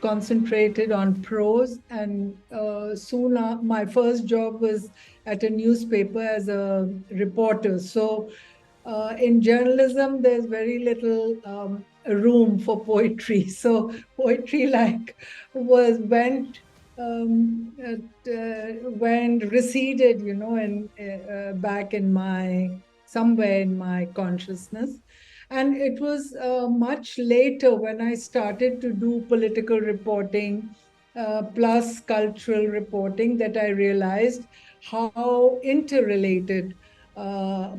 concentrated on prose, and soon my first job was at a newspaper as a reporter. So in journalism, there's very little room for poetry. So poetry went receded, and back in somewhere in my consciousness. And it was much later when I started to do political reporting plus cultural reporting that I realized how interrelated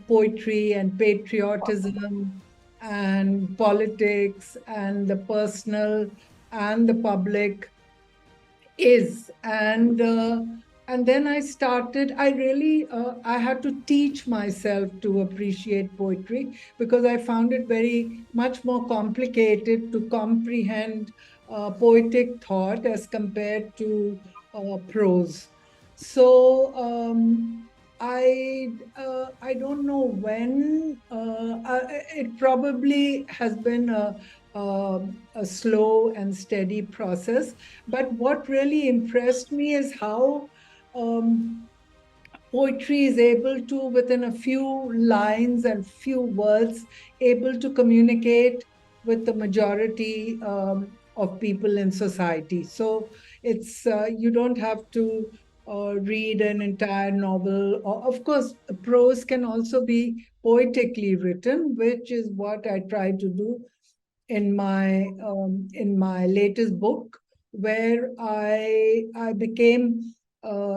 poetry and patriotism and politics and the personal and the public is. And then I had to teach myself to appreciate poetry, because I found it very much more complicated to comprehend poetic thought as compared to prose. So I don't know when. It probably has been a slow and steady process. But what really impressed me is how poetry is able to, within a few lines and few words, able to communicate with the majority of people in society. So it's you don't have to read an entire novel. Or, of course, prose can also be poetically written, which is what I try to do in my latest book, where I became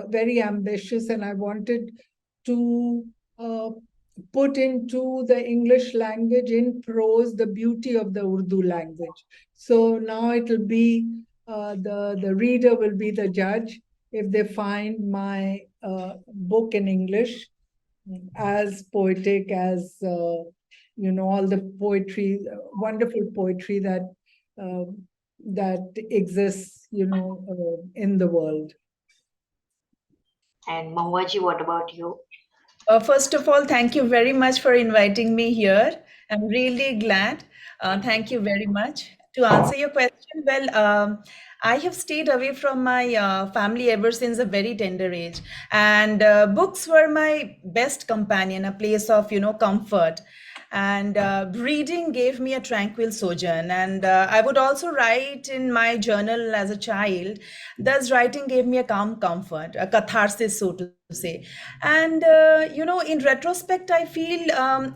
very ambitious, and I wanted to uh, put into the English language in prose the beauty of the Urdu language. So now it'll be the reader will be the judge if they find my book in English as poetic as all the poetry, wonderful poetry uh, that exists, in the world. And Mahuaji, what about you? First of all, thank you very much for inviting me here. I'm really glad. Thank you very much. To answer your question, well, I have stayed away from my family ever since a very tender age, and books were my best companion, a place of comfort. And reading gave me a tranquil sojourn. And I would also write in my journal as a child. Thus, writing gave me a calm comfort, a catharsis, so to say. And in retrospect, I feel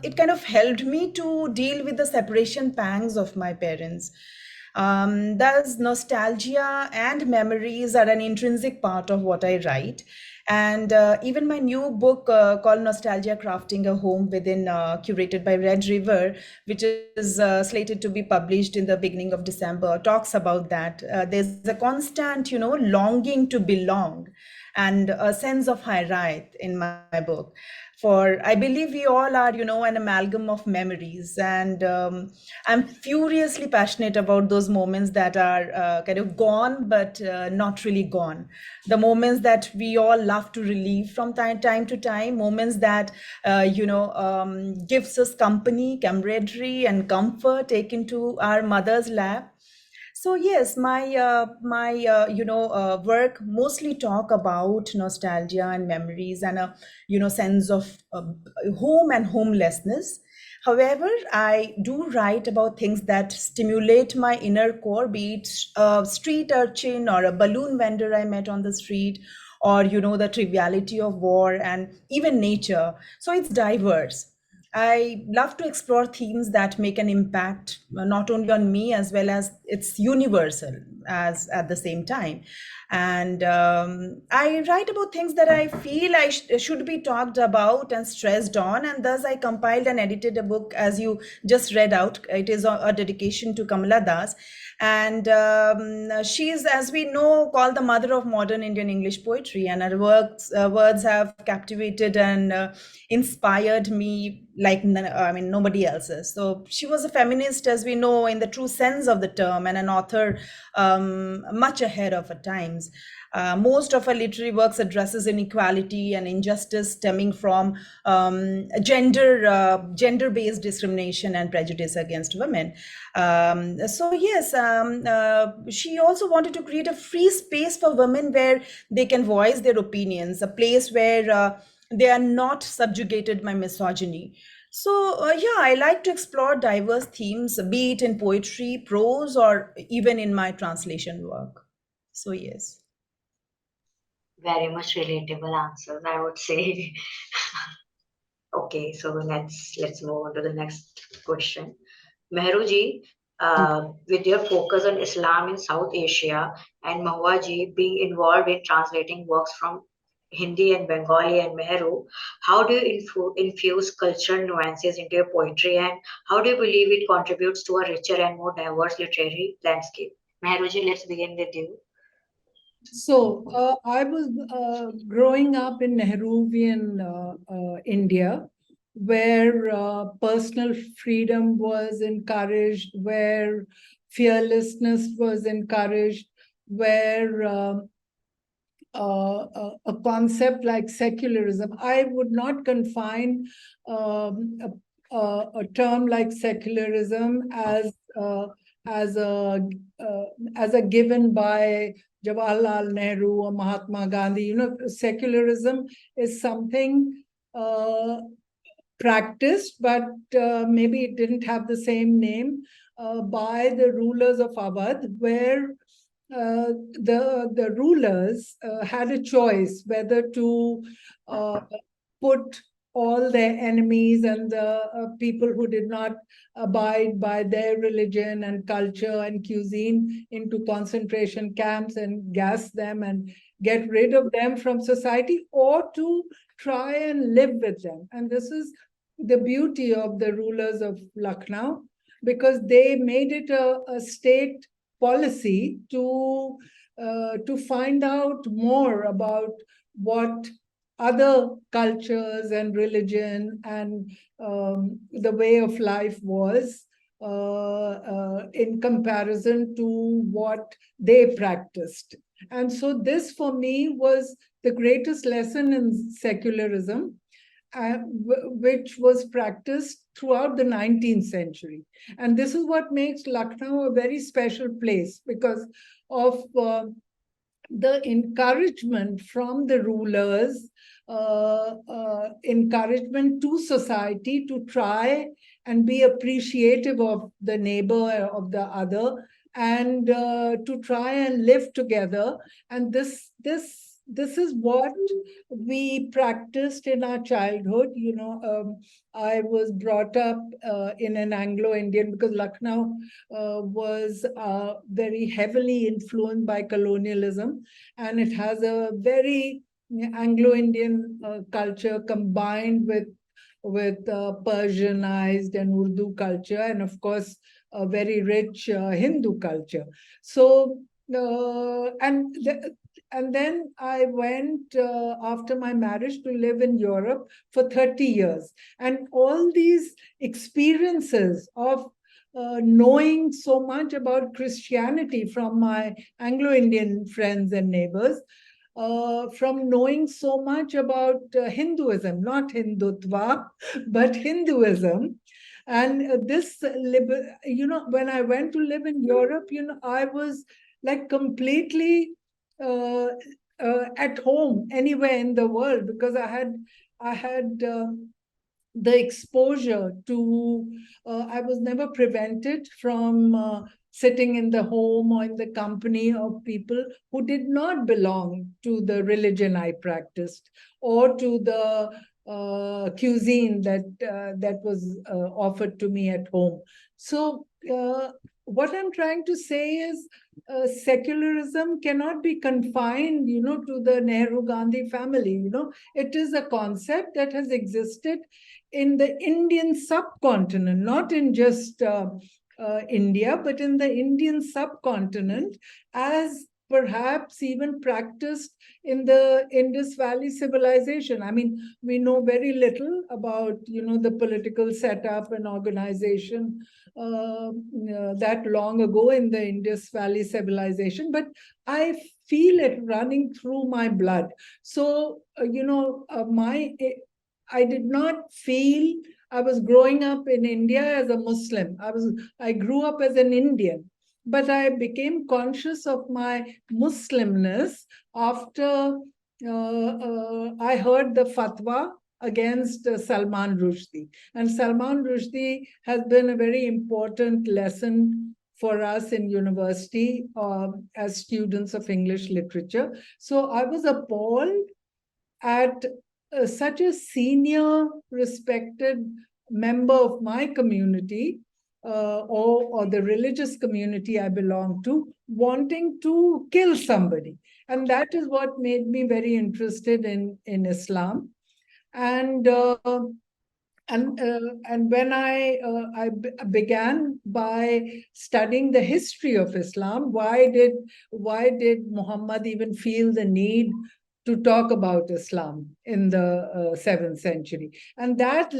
it kind of helped me to deal with the separation pangs of my parents. Thus, nostalgia and memories are an intrinsic part of what I write. And even my new book called Nostalgia Crafting a Home Within, curated by Red River, which is slated to be published in the beginning of December, talks about that. There's a constant, longing to belong and a sense of hierarchy in my book. For I believe we all are, an amalgam of memories, and I'm furiously passionate about those moments that are kind of gone, but not really gone. The moments that we all love to relive from time to time, moments that gives us company, camaraderie, and comfort taken to our mother's lap. So yes, my work mostly talk about nostalgia and memories and a sense of home and homelessness. However, I do write about things that stimulate my inner core, be it a street urchin or a balloon vendor I met on the street, or the triviality of war and even nature. So it's diverse. I love to explore themes that make an impact not only on me as well as it's universal as at the same time. And I write about things that I feel should be talked about and stressed on. And thus I compiled and edited a book, as you just read out. It is a dedication to Kamala Das. And she is, as we know, called the mother of modern Indian English poetry. And her words have captivated and inspired me like nobody else's. So she was a feminist, as we know, in the true sense of the term, and an author much ahead of our times. Most of our literary works addresses inequality and injustice stemming from gender-based discrimination and prejudice against women. So yes, she also wanted to create a free space for women where they can voice their opinions, a place where they are not subjugated by misogyny. So, yeah, I like to explore diverse themes, be it in poetry, prose, or even in my translation work. So, yes. Very much relatable answers, I would say. Okay, so let's move on to the next question. Mehru ji, with your focus on Islam in South Asia and Mahua ji being involved in translating works from Hindi and Bengali and Mehru, how do you infuse cultural nuances into your poetry and how do you believe it contributes to a richer and more diverse literary landscape? Mehru ji, let's begin with you. So I was growing up in Nehruvian India, where personal freedom was encouraged, where fearlessness was encouraged, where a concept like secularism. I would not confine a term like secularism as a as a given by Jawaharlal Nehru or Mahatma Gandhi. You know, secularism is something practiced, but maybe it didn't have the same name by the rulers of Awadh, where the rulers had a choice whether to put all their enemies and the people who did not abide by their religion and culture and cuisine into concentration camps and gas them and get rid of them from society, or to try and live with them. And this is the beauty of the rulers of Lucknow, because they made it a state policy to find out more about what other cultures and religion and the way of life was in comparison to what they practiced. And so this for me was the greatest lesson in secularism, which was practiced throughout the 19th century. And this is what makes Lucknow a very special place, because of the encouragement from the rulers, encouragement to society to try and be appreciative of the neighbor, of the other, and to try and live together. And this is what we practiced in our childhood. You know, I was brought up in an Anglo-Indian, because Lucknow was very heavily influenced by colonialism, and it has a very Anglo-Indian culture combined with Persianized and Urdu culture, and of course a very rich Hindu culture. So and then I went after my marriage to live in Europe for 30 years. And all these experiences of knowing so much about Christianity from my Anglo-Indian friends and neighbors, from knowing so much about Hinduism, not Hindutva, but Hinduism. And you know, when I went to live in Europe, you know, I was like completely uh, at home anywhere in the world, because I had the exposure to, I was never prevented from sitting in the home or in the company of people who did not belong to the religion I practiced, or to the cuisine that was offered to me at home. So what I'm trying to say is, secularism cannot be confined, you know, to the Nehru Gandhi family. You know, it is a concept that has existed in the Indian subcontinent, not in just India, but in the Indian subcontinent, as perhaps even practiced in the Indus Valley civilization. I mean, we know very little about, you know, the political setup and organization that long ago in the Indus Valley civilization, but I feel it running through my blood. So, I did not feel I was growing up in India as a Muslim. I grew up as an Indian, but I became conscious of my Muslimness after I heard the fatwa against Salman Rushdie. And Salman Rushdie has been a very important lesson for us in university as students of English literature. So I was appalled at such a senior, respected member of my community or the religious community I belong to, wanting to kill somebody. And that is what made me very interested in Islam. And when I began by studying the history of Islam, why did Muhammad even feel the need to talk about Islam in the 7th century? And that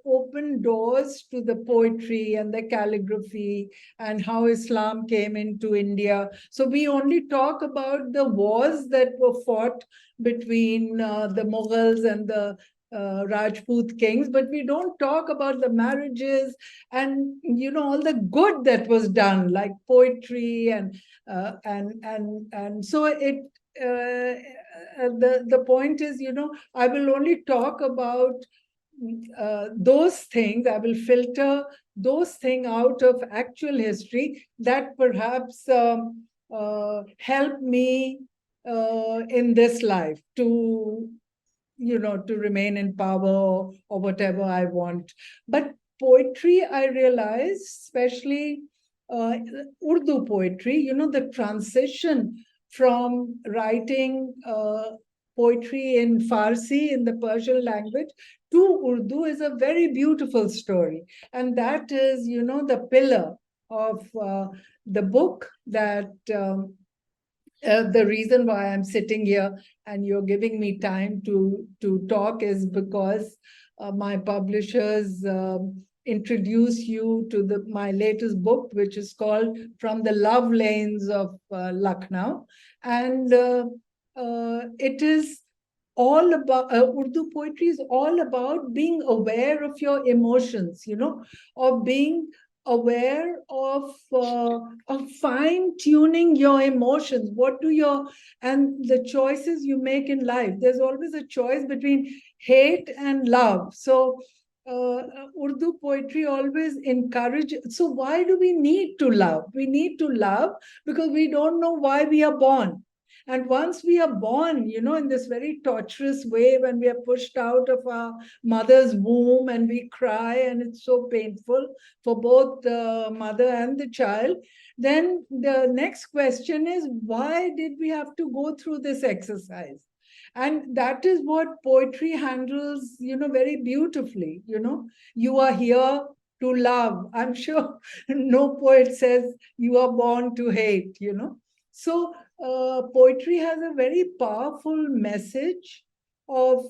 opened doors to the poetry and the calligraphy and how Islam came into India. So we only talk about the wars that were fought between the Mughals and the Rajput kings, but we don't talk about the marriages and all the good that was done, like poetry and so it. The point is, I will only talk about those things. I will filter those things out of actual history that perhaps help me in this life to remain in power or whatever I want. But poetry, I realize, especially Urdu poetry, the transition from writing poetry in Farsi, in the Persian language, to Urdu is a very beautiful story. And that is, the pillar of the book that the reason why I'm sitting here and you're giving me time to talk is because my publishers introduce you to my latest book, which is called From the Love Lanes of Lucknow. And it is all about, Urdu poetry is all about being aware of your emotions, or being aware of fine-tuning your emotions. And the choices you make in life. There's always a choice between hate and love. So Urdu poetry always encourages. So why do we need to love? We need to love because we don't know why we are born. And once we are born, in this very torturous way, when we are pushed out of our mother's womb and we cry and it's so painful for both the mother and the child, then the next question is, why did we have to go through this exercise? And that is what poetry handles, very beautifully. You are here to love. I'm sure no poet says you are born to hate, So poetry has a very powerful message of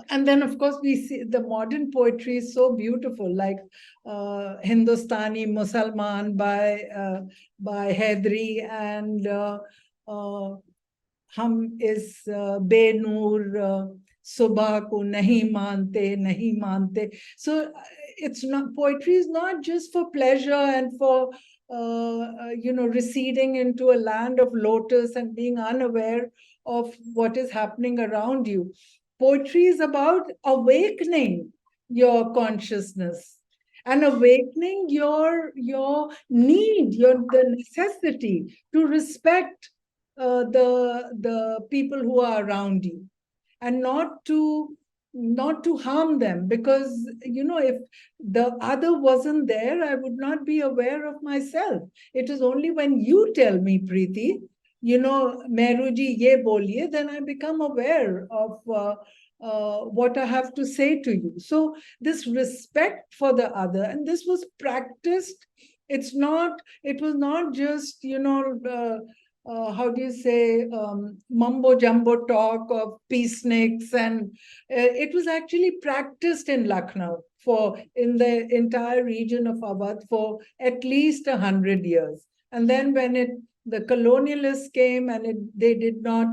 and then of course we see the modern poetry is so beautiful, like Hindustani Musalman by Hedri and Hum is Benur Subha ko nahi mante. So it's not, poetry is not just for pleasure and for receding into a land of lotus and being unaware of what is happening around you. Poetry is about awakening your consciousness and awakening your need, the necessity to respect the people who are around you, and not to harm them, because if the other wasn't there, I would not be aware of myself. It is only when you tell me, Preeti, Mehru ji ye boliye, then I become aware of what I have to say to you. So this respect for the other, and this was practiced. It was not just how do you say, mumbo jumbo talk of peaceniks, and it was actually practiced in Lucknow in the entire region of Awadh for at least 100 years. And then when the colonialists came, and they did not,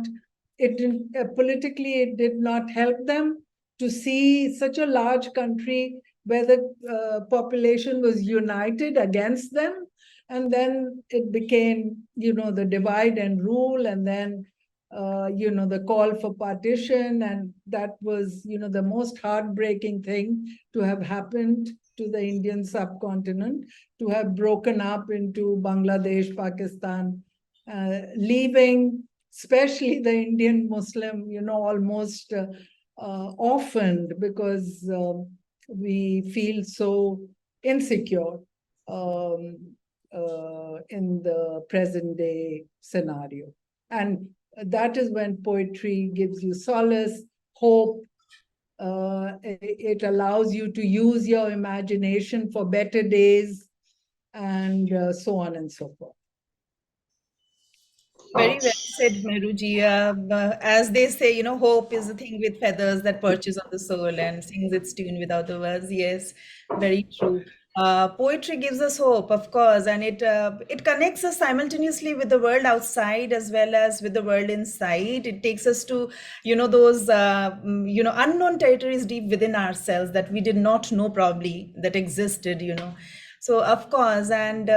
politically it did not help them to see such a large country where the population was united against them. And then it became, the divide and rule, and then, the call for partition. And that was, the most heartbreaking thing to have happened to the Indian subcontinent, to have broken up into Bangladesh, Pakistan, leaving especially the Indian Muslim, almost orphaned, because we feel so insecure in the present day scenario. And that is when poetry gives you solace, hope. It allows you to use your imagination for better days, and so on and so forth. Very well said, Mehruji. As they say, hope is a thing with feathers that perches on the soul and sings its tune without the words. Yes, very true. Poetry gives us hope, of course, and it connects us simultaneously with the world outside as well as with the world inside. It takes us to, those unknown territories deep within ourselves that we did not know probably that existed. So, of course, and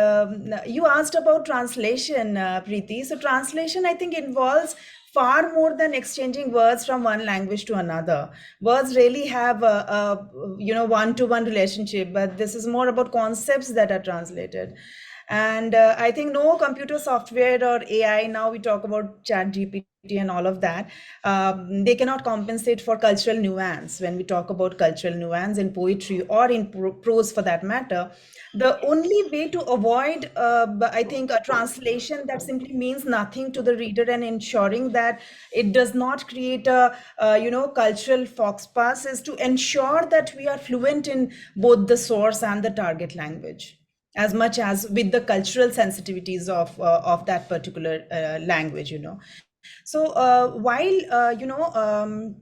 you asked about translation, Preeti. So, translation, I think, involves far more than exchanging words from one language to another. Words really have a one-to-one relationship, but this is more about concepts that are translated. And I think no computer software or AI, now we talk about chat GPT and all of that, they cannot compensate for cultural nuance. When we talk about cultural nuance in poetry or in prose for that matter, the only way to avoid, I think, a translation that simply means nothing to the reader and ensuring that it does not create a, cultural fox pass is to ensure that we are fluent in both the source and the target language, as much as with the cultural sensitivities of that particular language. So while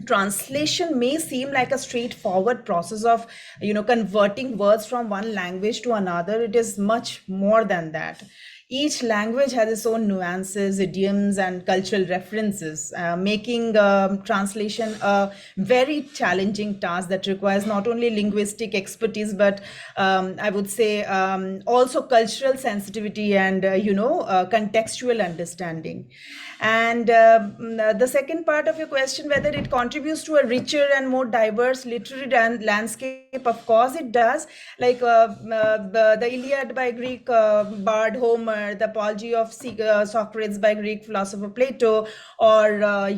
translation may seem like a straightforward process of converting words from one language to another, it is much more than that. Each language has its own nuances, idioms, and cultural references, making translation a very challenging task that requires not only linguistic expertise, but I would say also cultural sensitivity and, contextual understanding. And the second part of your question, whether it contributes to a richer and more diverse literary landscape, of course it does. Like the Iliad by Greek bard Homer, the Apology of Socrates by Greek philosopher Plato, or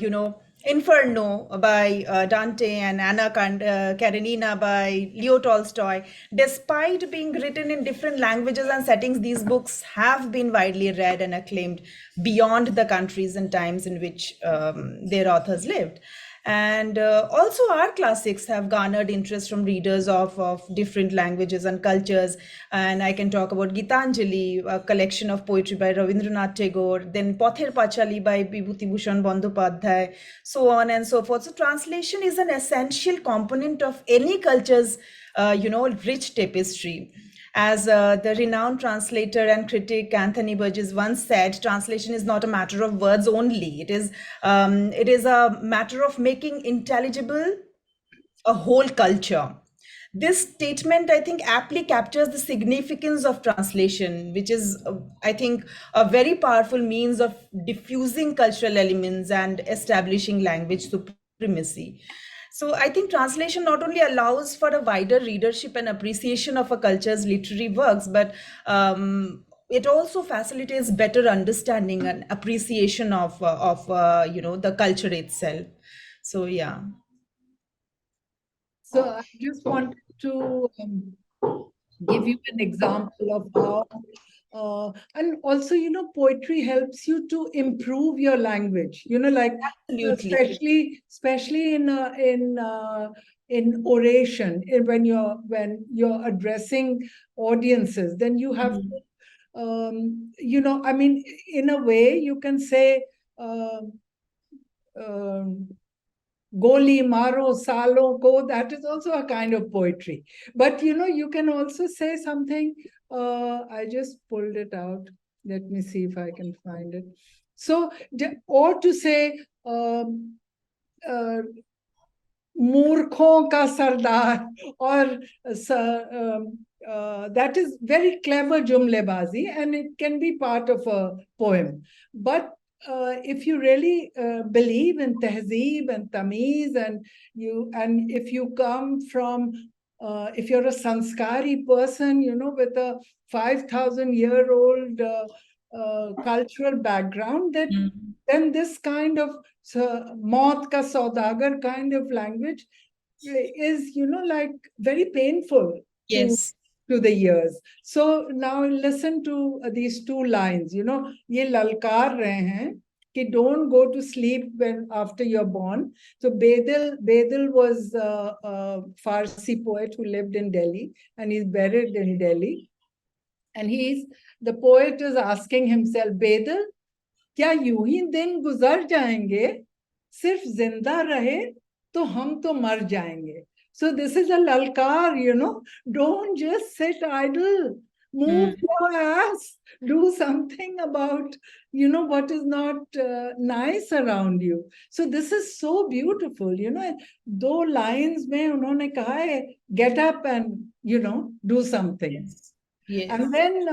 Inferno by Dante, and Anna Karenina by Leo Tolstoy. Despite being written in different languages and settings, these books have been widely read and acclaimed beyond the countries and times in which their authors lived. And also, our classics have garnered interest from readers of different languages and cultures. And I can talk about Gitanjali, a collection of poetry by Rabindranath Tagore, then Pather Pachali by Bibhuti Bhushan Bandyopadhyay, so on and so forth. So, translation is an essential component of any culture's, rich tapestry. As the renowned translator and critic Anthony Burgess once said, translation is not a matter of words only. It is a matter of making intelligible a whole culture. This statement, I think, aptly captures the significance of translation, which is, I think, a very powerful means of diffusing cultural elements and establishing language supremacy. So I think translation not only allows for a wider readership and appreciation of a culture's literary works, but it also facilitates better understanding and appreciation of the culture itself. So yeah. So I just wanted to give you an example of how, and also, poetry helps you to improve your language. Like Absolutely. especially in oration, when you're addressing audiences, then you have to I mean, in a way, you can say, um, Goli Maro Salo Ko, that is also a kind of poetry. But you can also say something. I just pulled it out. Let me see if I can find it. So, or to say, uh, मूर्खों का सरदार, or that is very clever jumlebazi, and it can be part of a poem. But if you really believe in tehzeeb and tamiz, and if you come from, if you're a sanskari person, with a 5,000-year-old cultural background, then this kind of maut ka saudagar kind of language is, like very painful to Yes. the ears. So now listen to these two lines. Ye lalkar rahe hain कि don't go to sleep when after you're born. So Bedil was a Farsi poet who lived in Delhi, and he's buried in Delhi. And the poet is asking himself, Bedil, क्या यूं ही दिन गुजर जाएंगे, सिर्फ जिंदा रहे तो हम तो मर जाएंगे. So this is a lalkar, don't just sit idle, move your ass, do something about what is not nice around you. So this is so beautiful. दो lines में उन्होंने कहा है, get up and do something. Yes. Yes. And then,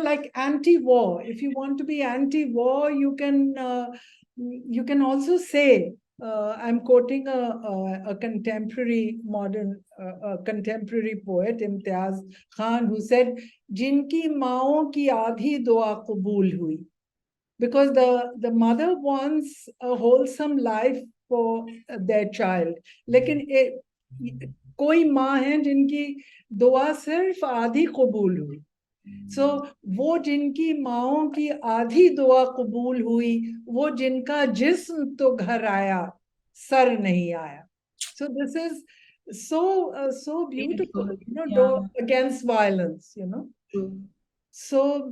like anti-war, if you want to be anti-war, you can also say, I'm quoting a contemporary contemporary poet, Imtiaz Khan, who said, "Jinki maon ki aadhi dua qabul hui," because the mother wants a wholesome life for their child. लेकिन कोई माँ है जिनकी दुआ सिर्फ आधी कबूल हुई. So वो जिनकी माओं की आधी दुआ कबूल हुई, वो जिनका जिस्म तो घर आया, सर नहीं आया. So this is so beautiful, Beautiful. Yeah. against violence. True. So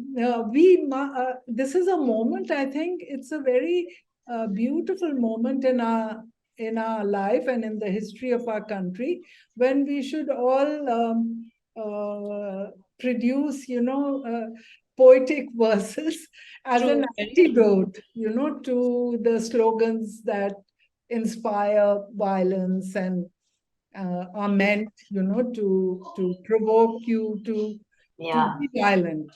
this is a moment. I think it's a very beautiful moment in our life and in the history of our country, when we should all produce, poetic verses as True. an Very true. antidote, to the slogans that inspire violence and are meant, to provoke you to Yeah. be violent.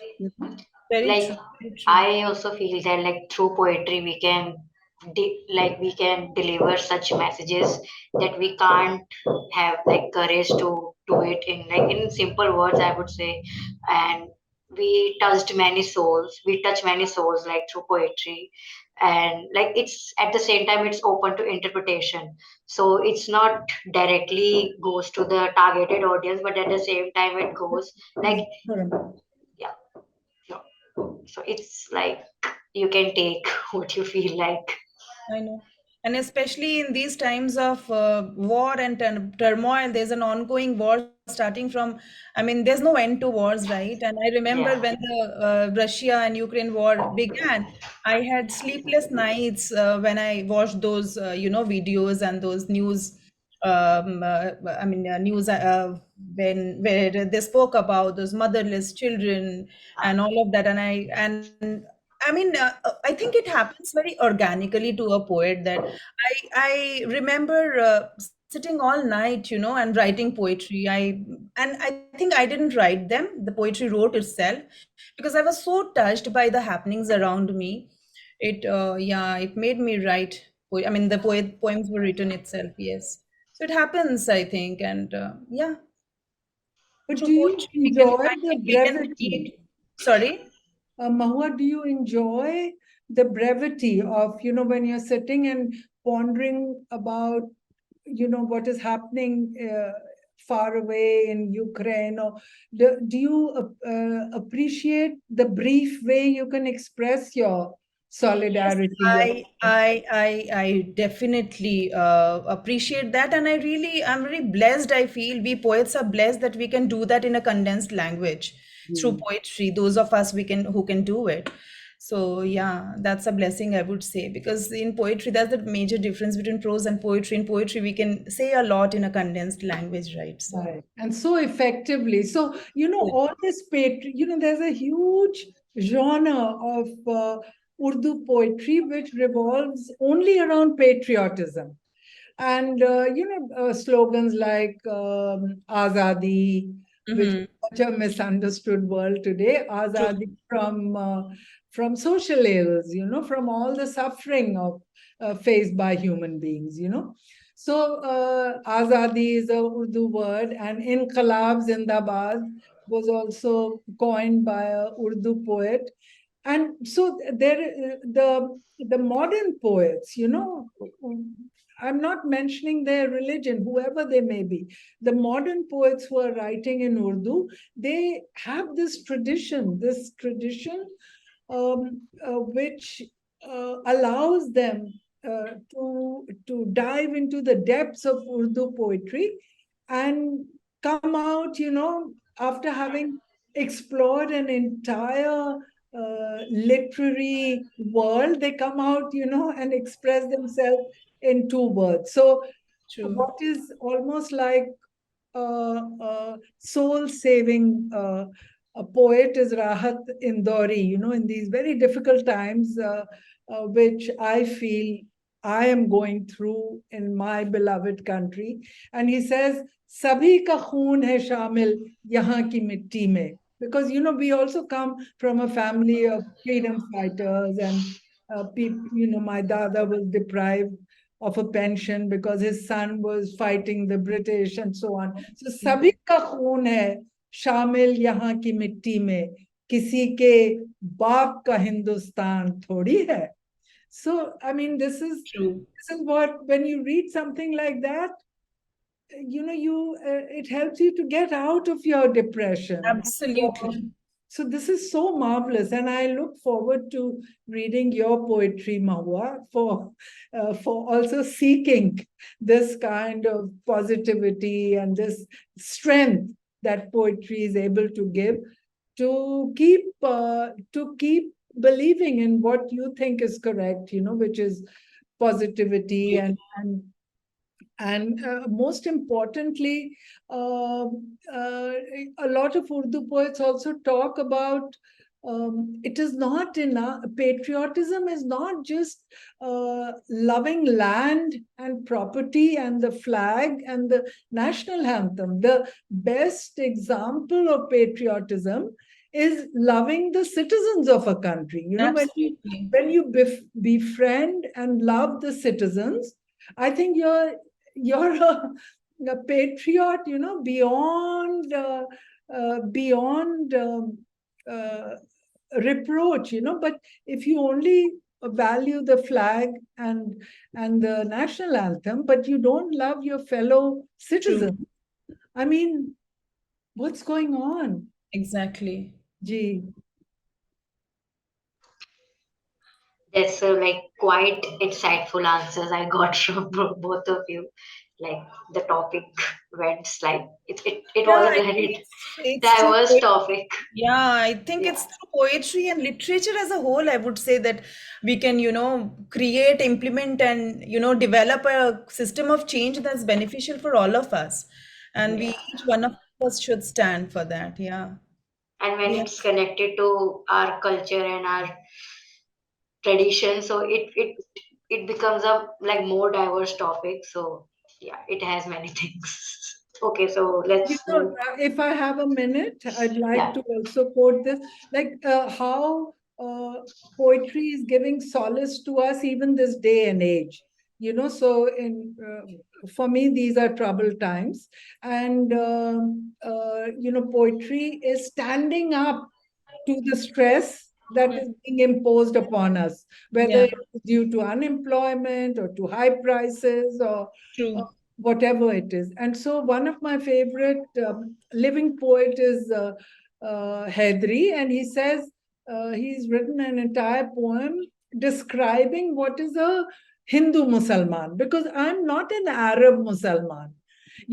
Very Like true. Very true. I also feel that like through poetry we can we can deliver such messages that we can't have like courage to do it in simple words, I would say. And we touch many souls like through poetry. And like it's at the same time it's open to interpretation, so it's not directly goes to the targeted audience, but at the same time it goes like, yeah. So, so it's like you can take what you feel like. I know. And especially in these times of war and turmoil, there's an ongoing war starting from, I mean, there's no end to wars, right? And I remember Yeah. when the Russia and Ukraine war began, I had sleepless nights when I watched those, videos and those news. News where they spoke about those motherless children and all of that, I think it happens very organically to a poet that I remember sitting all night, and writing poetry. I think I didn't write them. The poetry wrote itself because I was so touched by the happenings around me. It made me write. The poems were written itself. Yes, so it happens, I think, and But through do you poetry enjoy I the think we can brevity? create. Sorry. Mahua, do you enjoy the brevity of, when you're sitting and pondering about, what is happening far away in Ukraine? Or do you appreciate the brief way you can express your Yes, solidarity? I definitely appreciate that, and I'm very blessed. I feel we poets are blessed that we can do that in a condensed language. through poetry, those of us who can do it. So yeah, that's a blessing, I would say, because in poetry, that's the major difference between prose and poetry. In poetry, we can say a lot in a condensed language, right? So Right. And so effectively. So, all this poetry, there's a huge genre of Urdu poetry which revolves only around patriotism. And, slogans like Azadi, which is such a misunderstood world today, Azadi from social ills, from all the suffering of faced by human beings. So, Azadi is a Urdu word, and Inqilab Zindabad was also coined by a Urdu poet. And so the modern poets, I'm not mentioning their religion, whoever they may be. The modern poets who are writing in Urdu, they have this tradition which allows them to dive into the depths of Urdu poetry and come out, after having explored an entire literary world, they come out, and express themselves in 2 words. So, what is almost like a soul-saving a poet is Rahat Indori, in these very difficult times, which I feel I am going through in my beloved country. And he says, Sabhi ka khoon hai shamil yahan ki mitti mein. Because, we also come from a family of freedom fighters, and my dada was deprived of a pension because his son was fighting the British and so on. So sabhi ka khoon hai शामिल यहाँ की मिट्टी में, किसी के बाप का हिंदुस्तान थोड़ी है. So, I mean, this is what, when you read something like that, it helps you to get out of your depression. absolutely. So this is so marvelous, and I look forward to reading your poetry, Mahua, for also seeking this kind of positivity and this strength that poetry is able to give, to keep believing in what you think is correct, which is positivity and most importantly, a lot of Urdu poets also talk about it is not enough. Patriotism is not just loving land and property and the flag and the national anthem. The best example of patriotism is loving the citizens of a country. When you befriend and love the citizens, I think you're a patriot, beyond reproach, but if you only value the flag and the national anthem, but you don't love your fellow citizens, I mean, what's going on? Exactly. Gee. That's like quite insightful answers I got from both of you. Like the topic went like it was a very diverse topic. Yeah, I think it's through poetry and literature as a whole, I would say, that we can, create, implement, and, develop a system of change that's beneficial for all of us. And each one of us should stand for that. Yeah. And when it's connected to our culture and our tradition, so it becomes a like more diverse topic. So yeah, it has many things. Okay, so let's move. If I have a minute, I'd like to also quote this, like how poetry is giving solace to us even this day and age. So for me, these are troubled times, and poetry is standing up to the stress that is being imposed upon us, whether it's due to unemployment or to high prices or whatever it is. And so one of my favorite living poet is Hedri, and he says he's written an entire poem describing what is a Hindu Musalman, because I'm not an Arab Musalman.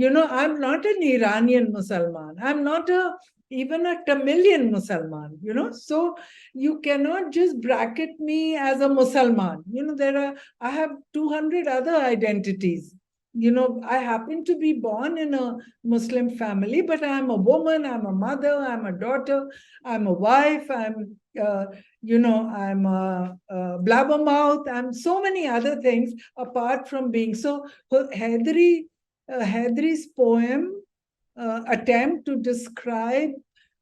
I'm not an Iranian Musalman. I'm not a even a Tamilian Musalman, so you cannot just bracket me as a Musalman. I have 200 other identities. I happen to be born in a Muslim family, but I'm a woman, I'm a mother, I'm a daughter, I'm a wife, I'm a blabbermouth, I'm so many other things apart from being. So Hedri's poem attempt to describe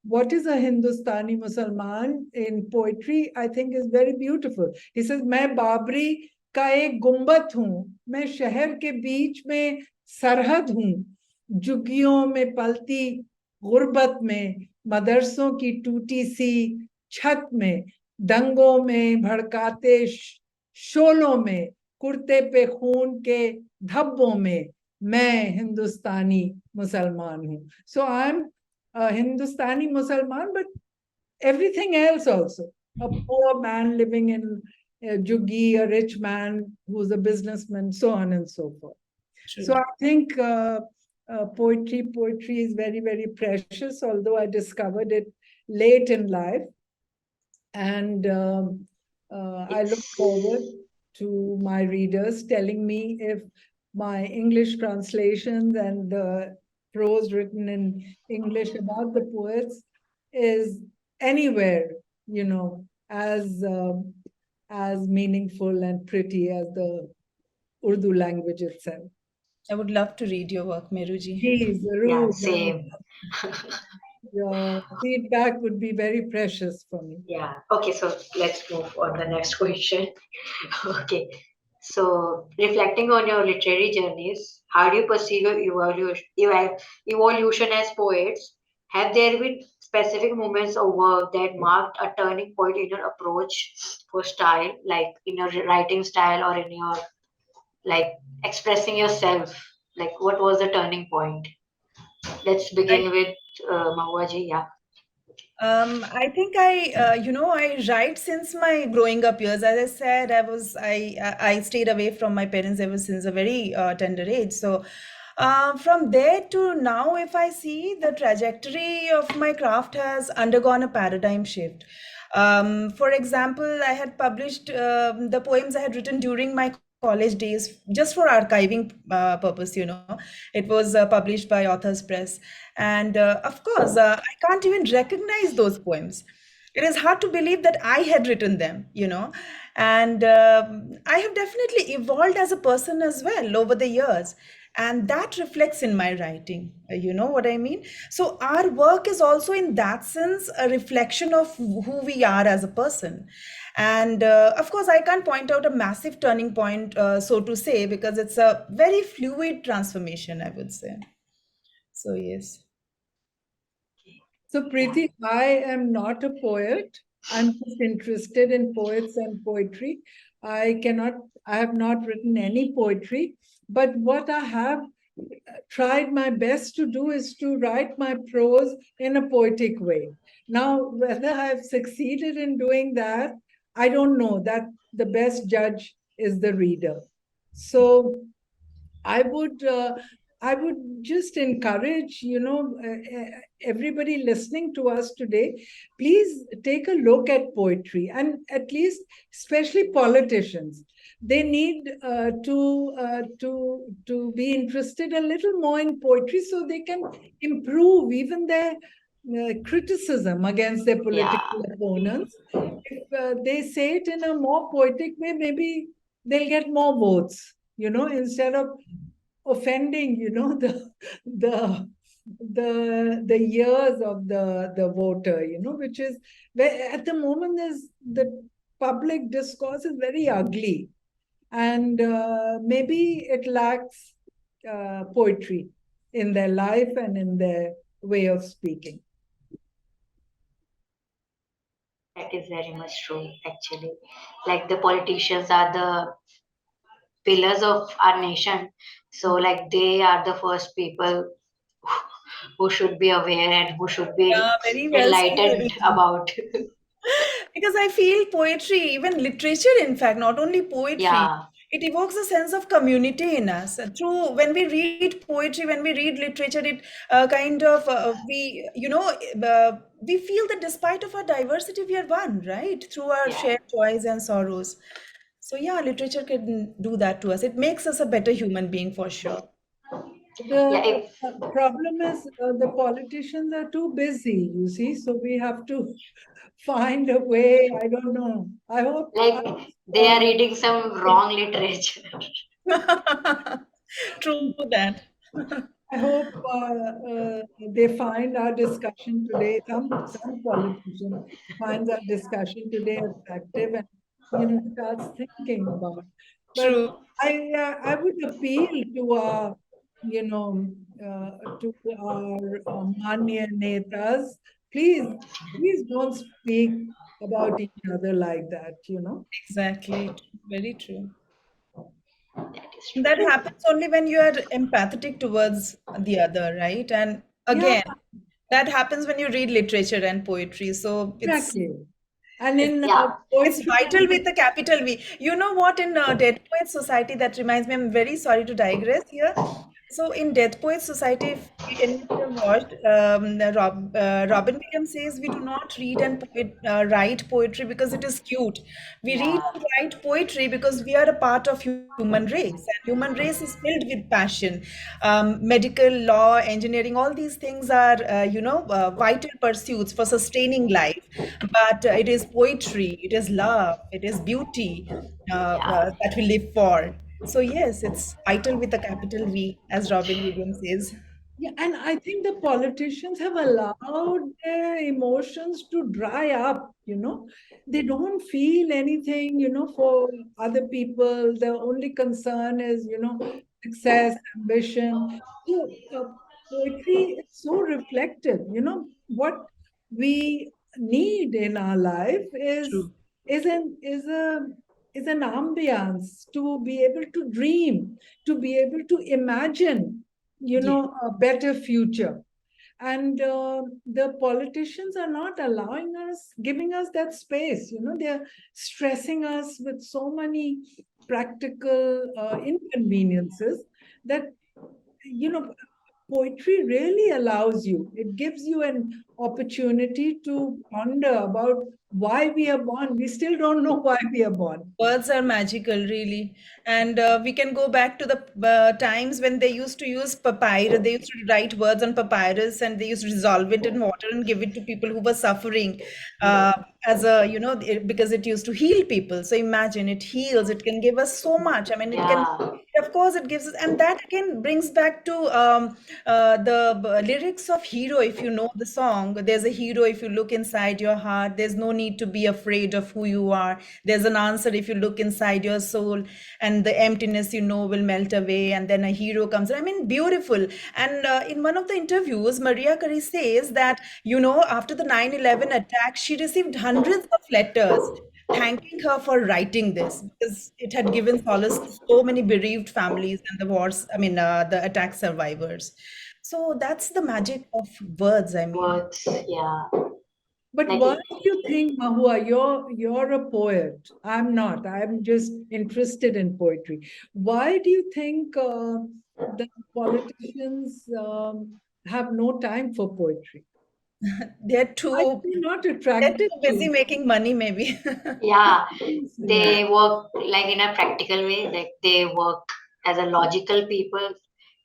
what is a Hindustani Musalman in poetry, I think is very beautiful. He says, मैं बाबरी का एक गुंबद हूं, मैं शहर के बीच में सरहद हूं, जुगियों में पलती गुर्बत में, मदरसों की टूटी सी छत में, दंगों में भड़काते शोलों में, कुर्ते पे खून के धब्बों में, मैं हिंदुस्तानी मुसलमान हूं. So I'm a Hindustani Musalman, but everything else also. A poor man living in Juggi, a rich man who's a businessman, so on and so forth. True. So I think poetry is very, very precious, although I discovered it late in life. And I look forward to my readers telling me if my English translations and the prose written in English about the poets is anywhere, as meaningful and pretty as the Urdu language itself. I would love to read your work, Mehru ji. Please, Yeah, same. your feedback would be very precious for me. Yeah. Okay, so let's move on the next question. Okay. So, reflecting on your literary journeys, how do you perceive your evolution as poets? Have there been specific moments of work that marked a turning point in your approach for style, like in your writing style or in your like expressing yourself? Like, what was the turning point? Let's begin with Mahua ji. Yeah. I think I write since my growing up years. As I said, I stayed away from my parents ever since a very tender age. So from there to now, if I see, the trajectory of my craft has undergone a paradigm shift. For example, I had published the poems I had written during my college days just for archiving purpose. It was published by Authors Press, and of course, I can't even recognize those poems. It is hard to believe that I had written them. And I have definitely evolved as a person as well over the years, and that reflects in my writing. You know what I mean? So our work is also in that sense a reflection of who we are as a person. And of course, I can't point out a massive turning point, so to say, because it's a very fluid transformation, I would say. So yes. So, Preeti, I am not a poet. I'm just interested in poets and poetry. I have not written any poetry, but what I have tried my best to do is to write my prose in a poetic way. Now, whether I've succeeded in doing that, I don't know. That the best judge is the reader. So, I would just encourage, everybody listening to us today, please take a look at poetry, and at least, especially politicians, they need to be interested a little more in poetry so they can improve even their criticism against their political opponents. If they say it in a more poetic way, maybe they'll get more votes, instead of offending, the years of the voter, which is where at the moment the public discourse is very ugly, and maybe it lacks poetry in their life and in their way of speaking. That is very much true, actually. Like the politicians are the pillars of our nation. So, like, they are the first people who should be aware and who should be Yeah, very well said, enlightened Mehru. about. Because I feel poetry, even literature, in fact, not only poetry, Yeah. it evokes a sense of community in us. Through when we read poetry, when we read literature, it kind of we we feel that despite of our diversity, we are one, right? Through our Yeah. shared joys and sorrows. So yeah, literature can do that to us. It makes us a better human being for sure. Yeah, The if problem is the politicians are too busy, you see, so we have to find a way. I don't know. I hope. like they Uh, are reading some wrong literature. True that. I hope they find our discussion today. Some politician finds our discussion today attractive and starts thinking about. But True. I would appeal to our to our Manya Netas. Please don't speak about each other like that. Exactly. Very true. That is true. That happens only when you are empathetic towards the other, right? And Yeah, again, that happens when you read literature and poetry. So exactly. And it's in Yeah. it's poetry vital with and the capital V. You know what? In Dead Poets Society, that reminds me. I'm very sorry to digress here. So in Death Poets Society, if any of you have watched, Robin Williams says we do not read and write poetry because it is cute. We read Yeah. and write poetry because we are a part of human race, and human race is filled with passion. Medical, law, engineering, all these things are, vital pursuits for sustaining life. But it is poetry, it is love, it is beauty Yeah. that we live for. So yes, it's vital with a capital V, as Robin Williams says. yeah, and I think the politicians have allowed their emotions to dry up. They don't feel anything for other people. The only concern is success, ambition. So, poetry is so reflective. What we need in our life is True. is an is a is an ambience to be able to dream, to be able to imagine Yeah. a better future. And the politicians are not allowing us, giving us that space. They're stressing us with so many practical inconveniences that, poetry really allows you, it gives you an opportunity to ponder about why we are born. We still don't know why we are born. Words are magical, really. And we can go back to the times when they used to use papyrus. They used to write words on papyrus and they used to dissolve it in water and give it to people who were suffering uh, as because it used to heal people. So imagine it heals, it can give us so much. I mean, it can. Yeah. Of course, it gives us, and that again brings back to the lyrics of Hero. If you know the song, there's a hero. If you look inside your heart, there's no need to be afraid of who you are. There's an answer if you look inside your soul, and the emptiness will melt away, and then a hero comes. I mean, beautiful. And in one of the interviews, Maria Carey says that, after the 9/11 attack, she received hundreds of letters thanking her for writing this because it had given solace to so many bereaved families and the attack survivors. So that's the magic of words, I mean. Words. Yeah. But Like why it, do you think, Mahua, you're a poet? I'm not. I'm just interested in poetry. Why do you think the politicians have no time for poetry? They're Why are too they not they're too attracted busy to? making money, maybe. yeah, Yeah. they work like in a practical way. Like they work as a logical people,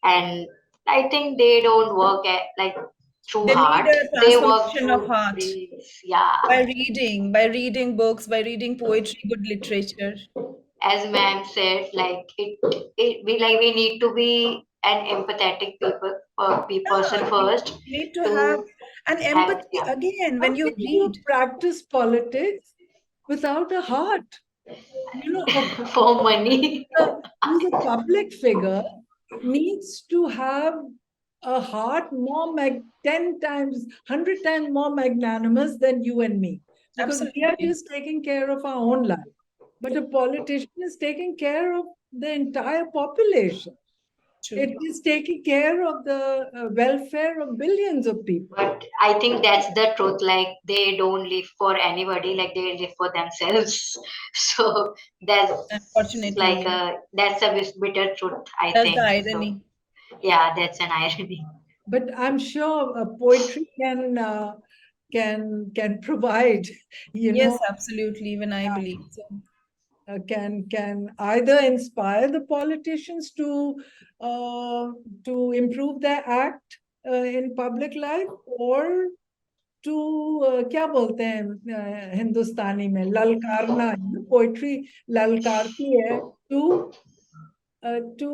and I think they don't work at like through They need heart. a They work transformation of through heart breeze. Yeah. by reading books, by reading poetry, good literature. As ma'am said, like we need to be an empathetic people Yeah, person first you need to have to an have, empathy yeah. again How when you can you read. practice politics without a heart? For money. Who's a public figure needs to have a heart 10 times, 100 times more magnanimous than you and me. Because we are Absolutely. just taking care of our own life. But a politician is taking care of the entire population. True. It is taking care of the welfare of billions of people. But I think that's the truth. Like they don't live for anybody. Like they live for themselves. So that's Unfortunately, like yeah. that's a bitter truth. I That's the think so. irony. Yeah, that's an irony. But I'm sure poetry can provide, you Yes, know, absolutely. Even I believe so. can either inspire the politicians to improve their act in public life, or to क्या बोलते हैं हिंदुस्तानी में ललकारना, poetry ललकारती है to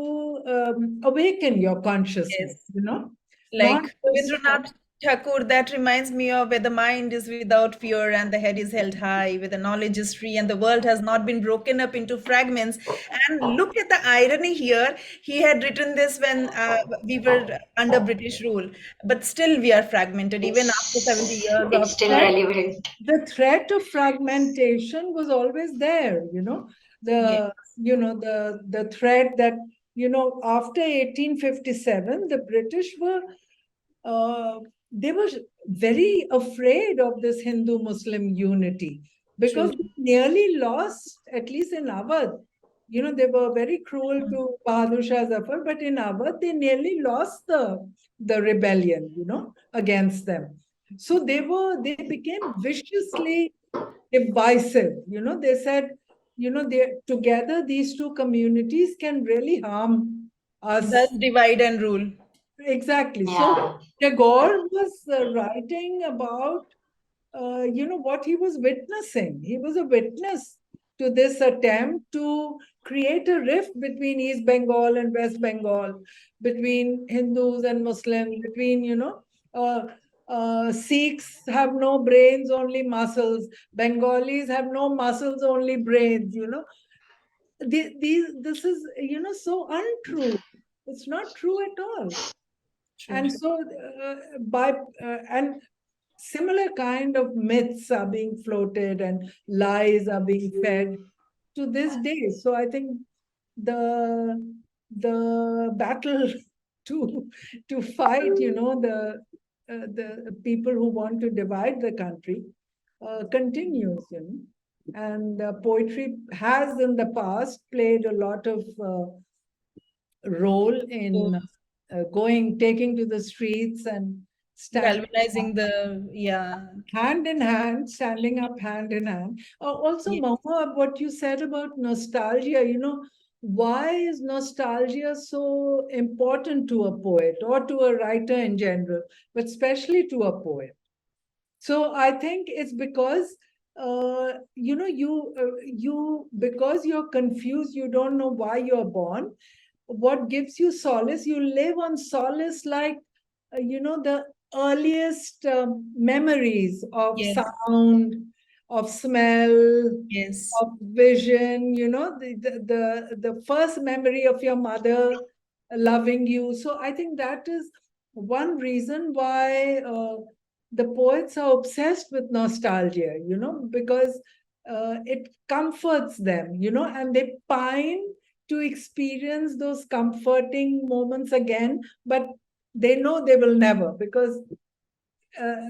awaken your consciousness, Yes. not Like just Rabindranath Thakur, that reminds me of where the mind is without fear and the head is held high, where the knowledge is free and the world has not been broken up into fragments. And look at the irony here. He had written this when we were under British rule, but still we are fragmented, even after 70 years It's of. still threat. relevant. The threat of fragmentation was always there, Yes, the threat that, after 1857, the British uh, they were very afraid of this Hindu Muslim unity, because true. they nearly lost, at least in Awadh. They were very cruel to Bahadur Shah Zafar, but in Awadh, they nearly lost the rebellion, against them. So they became viciously divisive. They said, they together these two communities can really harm Thus us. divide and rule. Exactly. So Yeah. Tagore was writing about, what he was witnessing. He was a witness to this attempt to create a rift between East Bengal and West Bengal, between Hindus and Muslims, between, Sikhs have no brains, only muscles. Bengalis have no muscles, only brains. This is, so untrue. It's not true at all. True. And so, by and similar kind of myths are being floated and lies are being fed to this day. So I think the battle to fight, the people who want to divide the country continues. And poetry has in the past played a lot of role So in taking to the streets and standing galvanizing the, yeah. standing up hand in hand. Also, Yes. Mahua, what you said about nostalgia, why is nostalgia so important to a poet or to a writer in general, but especially to a poet? So I think it's because because you're confused, you don't know why you're born. What gives you solace? You live on solace, like the earliest memories of Yes. sound, of smell, Yes. of vision. The first memory of your mother loving you. So I think that is one reason why the poets are obsessed with nostalgia, because it comforts them, and they pine to experience those comforting moments again, but they know they will never, because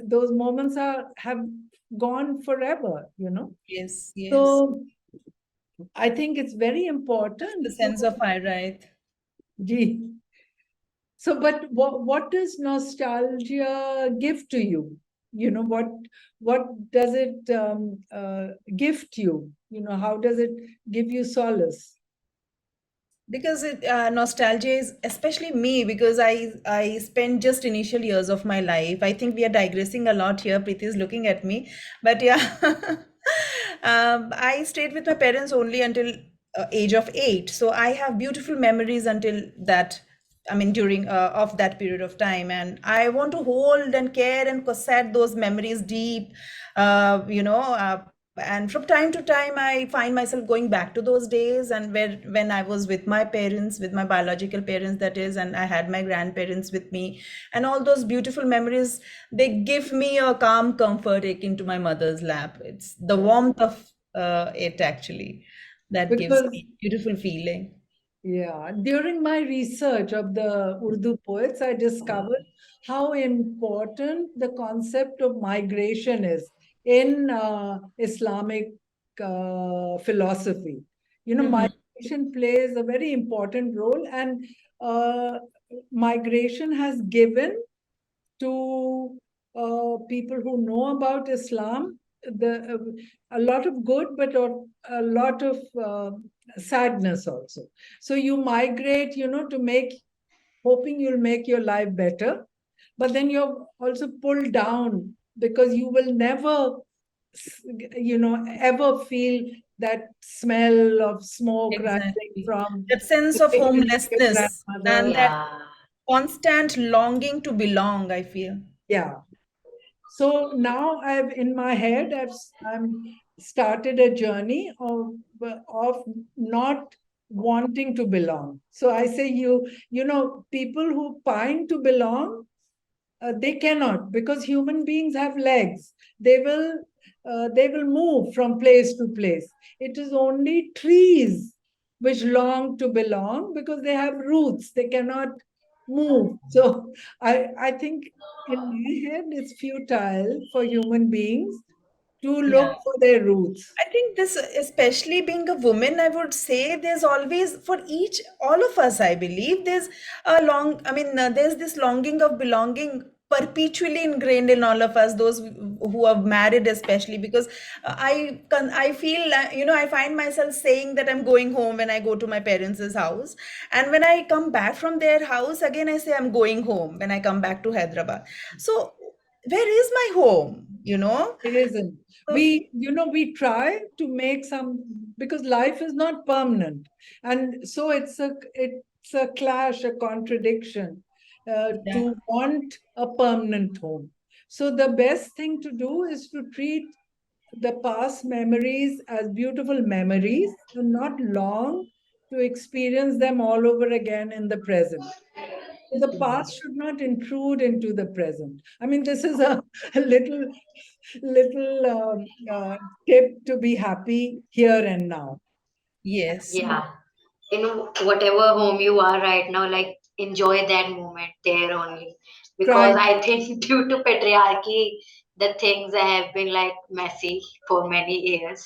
those moments have gone forever. Yes. Yes. So I think it's very The important to. sense of I, right? Gee. So, but what does nostalgia give to you? What does it gift you? How does it give you solace? Because nostalgia is, especially me, because I spent just initial years of my life. I think we are digressing a lot here. Preeti is looking at me, but yeah. I stayed with my parents only until age of 8, so I have beautiful memories until that. I mean, during of that period of time, and I want to hold and care and coset those memories deep. And from time to time, I find myself going back to those days, and where when I was with my parents, with my biological parents, that is, and I had my grandparents with me, and all those beautiful memories, they give me a calm comfort akin to my mother's lap. It's the warmth of it actually that gives Because me beautiful feeling. Yeah, during my research of the Urdu poets, I discovered how important the concept of migration is in Islamic philosophy. You know, Mhm. migration plays a very important role, and uh, migration has given to people who know about Islam a lot of good, but a lot of sadness also. So you migrate, you know, to make, hoping you'll make your life better, but then you're also pulled down because you will never, you know, ever feel that smell of smoke rising Exactly. from That sense the of kitchen of your homelessness and grandmother. that Yeah. constant longing to belong, I feel. Yeah. So now I've in my head I'm started a journey of not wanting to belong. So I say you know people who pine to belong, they cannot, because human beings have legs. They will move from place to place. It is only trees which long to belong because they have roots. They cannot move. So I think in my head it's futile for human beings to Yeah. look for their roots. I think this, especially being a woman, I would say there's always, for each, all of us, I believe, there's there's this longing of belonging perpetually ingrained in all of us, those who are married, especially because I feel, I find myself saying that I'm going home when I go to my parents' house. And when I come back from their house, again, I say I'm going home when I come back to Hyderabad. So, where is my home? It isn't. So, We try to make some, because life is not permanent, and so it's a clash, a contradiction, yeah. to want a permanent home. So the best thing to do is to treat the past memories as beautiful memories and not long to experience them all over again in the present. The past should not intrude into the present. I mean, this is a little tip to be happy here and now. Yes. Yeah. Whatever home you are right now, like enjoy that moment there only. Try. Because I think due to patriarchy, the things have been like messy for many years.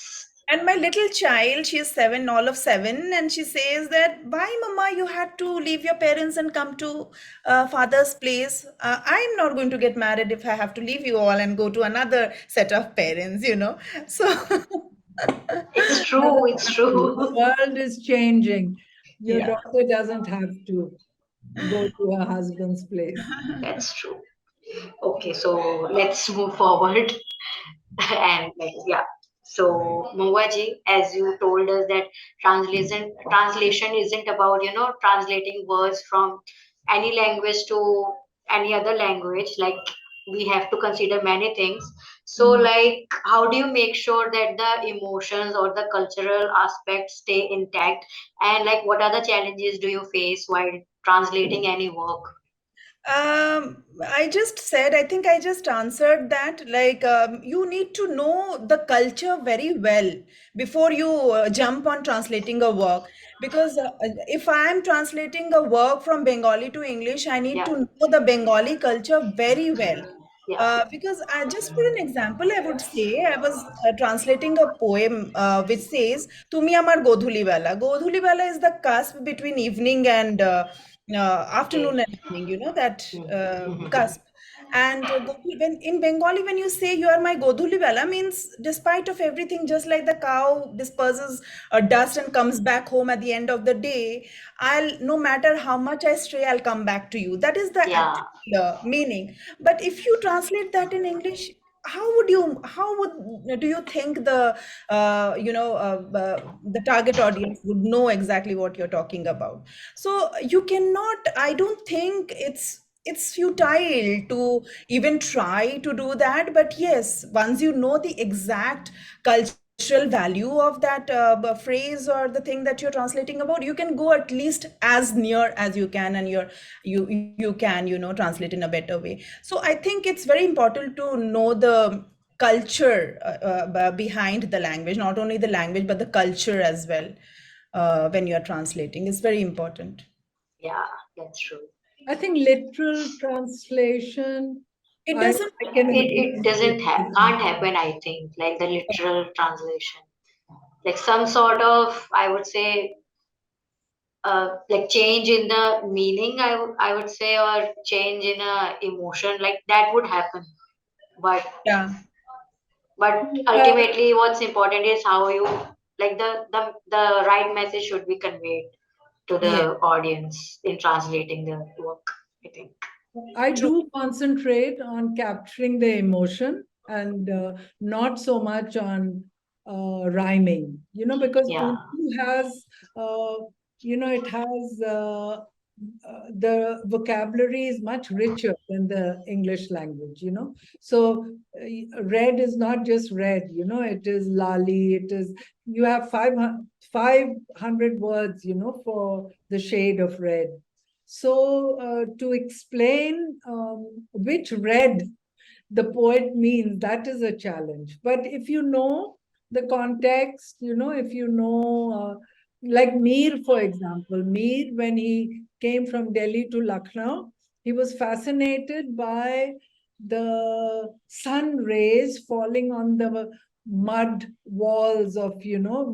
And my little child, she is 7, all of 7, and she says that, why, Mama, you had to leave your parents and come to father's place? I'm not going to get married if I have to leave you all and go to another set of parents. So, It's The true, it's true. world is changing. Your yeah. daughter doesn't have to go to her husband's place. That's true. Okay, so let's move forward. And like, yeah. So Moaji, as you told us that translation isn't about translating words from any language to any other language. Like, we have to consider many things. So Mm. like, how do you make sure that the emotions or the cultural aspects stay intact, and like what are the challenges do you face while translating any work? I just said, I think I just answered that. Like, you need to know the culture very well before you jump on translating a work. Because if I am translating a work from Bengali to English, I need Yeah, to know the Bengali culture very well. yeah. Because just for an example, I would say I was translating a poem which says, "Tumi amar godhuli bela." Godhuli bela is the cusp between evening and Okay. afternoon and evening. You know that Mhm. cusp. And when in Bengali, when you say you are my godhuli bela, means despite of everything, just like the cow disperses dust and comes back home at the end of the day, I'll, no matter how much I stray, I'll come back to you. That is the Yeah. actual meaning. But if you translate that in English, how would do you think the target audience would know exactly what you're talking about? So you cannot, I don't think it's futile to even try to do that. But yes, once you know the exact cultural value of that phrase or the thing that you're translating about, you can go at least as near as you can, and you can translate in a better way. So I think it's very important to know the culture behind the language, not only the language but the culture as well. when you are translating. It's very important. Yeah, that's true. I think literal translation, It I, doesn't. I can agree It with doesn't can't happen, I think, like the literal translation. Like some sort of, I would say, like change in the meaning, I would say, or change in a emotion, like that would happen. But Yeah. uh, ultimately, what's important is how you, like the right message should be conveyed to the Yeah. audience in translating the work, I think. I True. do concentrate on capturing the emotion and not so much on rhyming, because Yeah, Urdu has, it has the vocabulary is much richer than the English language. So red is not just red, it is lali, you have 500 words, for the shade of red. So, to explain which red the poet means, that is a challenge. But if you know the context, if you know, like Mir, for example, Mir, when he came from Delhi to Lucknow, he was fascinated by the sun rays falling on the mud walls of,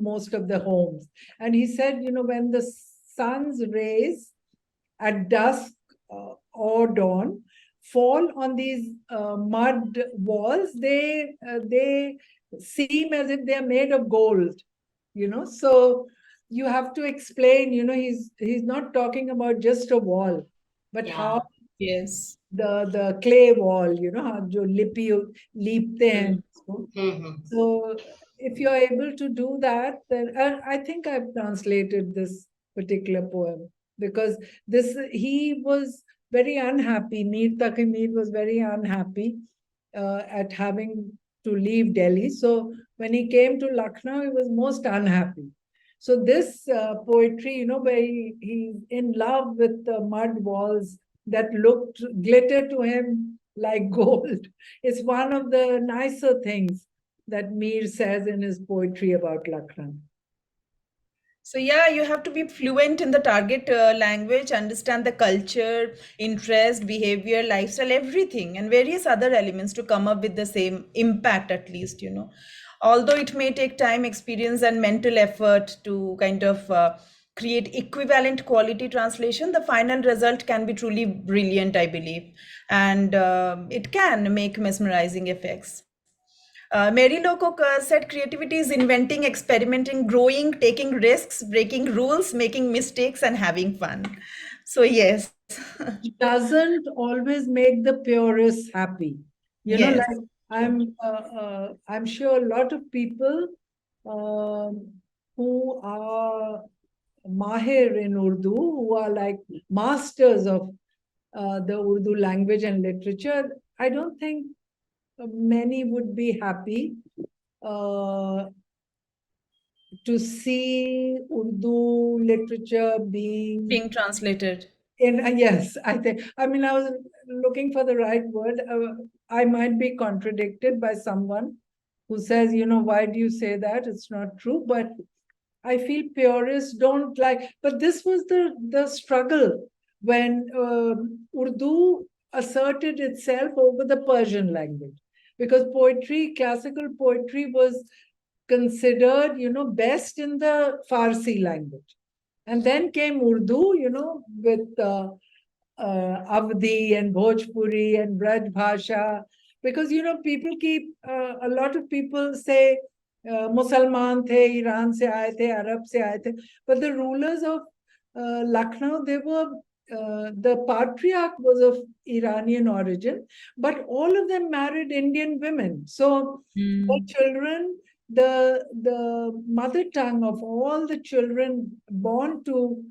most of the homes. And he said, when the sun's rays at dusk or dawn fall on these mud walls, they seem as if they are made of gold. So you have to explain, he's not talking about just a wall, but yeah. how Yes. the clay wall, how जो लिपि लीपते हैं Hmm. जिसको. Hmm. So if you're able to do that, then I think I've translated this particular poem because he was very unhappy. Mir Taqi Mir was very unhappy at having to leave Delhi. So when he came to Lucknow, he was most unhappy. So this poetry, where he's in love with the mud walls that looked glitter to him like gold, is one of the nicer things that Mir says in his poetry about Lucknow. So yeah, you have to be fluent in the target language, understand the culture, interest, behavior, lifestyle, everything, and various other elements to come up with the same impact, at least. Although it may take time, experience, and mental effort to kind of create equivalent quality translation, the final result can be truly brilliant, I believe, and it can make mesmerizing effects. Mary Loco said creativity is inventing, experimenting, growing, taking risks, breaking rules, making mistakes, and having fun. So, yes. Doesn't always make the purists happy. Yes. Like True. I'm sure a lot of people who are mahir in Urdu, who are like masters of the Urdu language and literature, I don't think many would be happy uh, to see Urdu literature being Being translated. yes, I was looking for the right word. I might be contradicted by someone who says, why do you say that? It's not true. But I feel purists don't like. But this was the struggle when Urdu asserted itself over the Persian language, because poetry, classical poetry, was considered, best in the Farsi language. And then came Urdu, with Avdi and Bhojpuri and Braj Bhasha. Because, people a lot of people say Musalman the, Iran se aaye the, Arab se aaye the. But the rulers of Lucknow, the patriarch was of Iranian origin, but all of them married Indian women. So the Mm. children, the mother tongue of all the children born to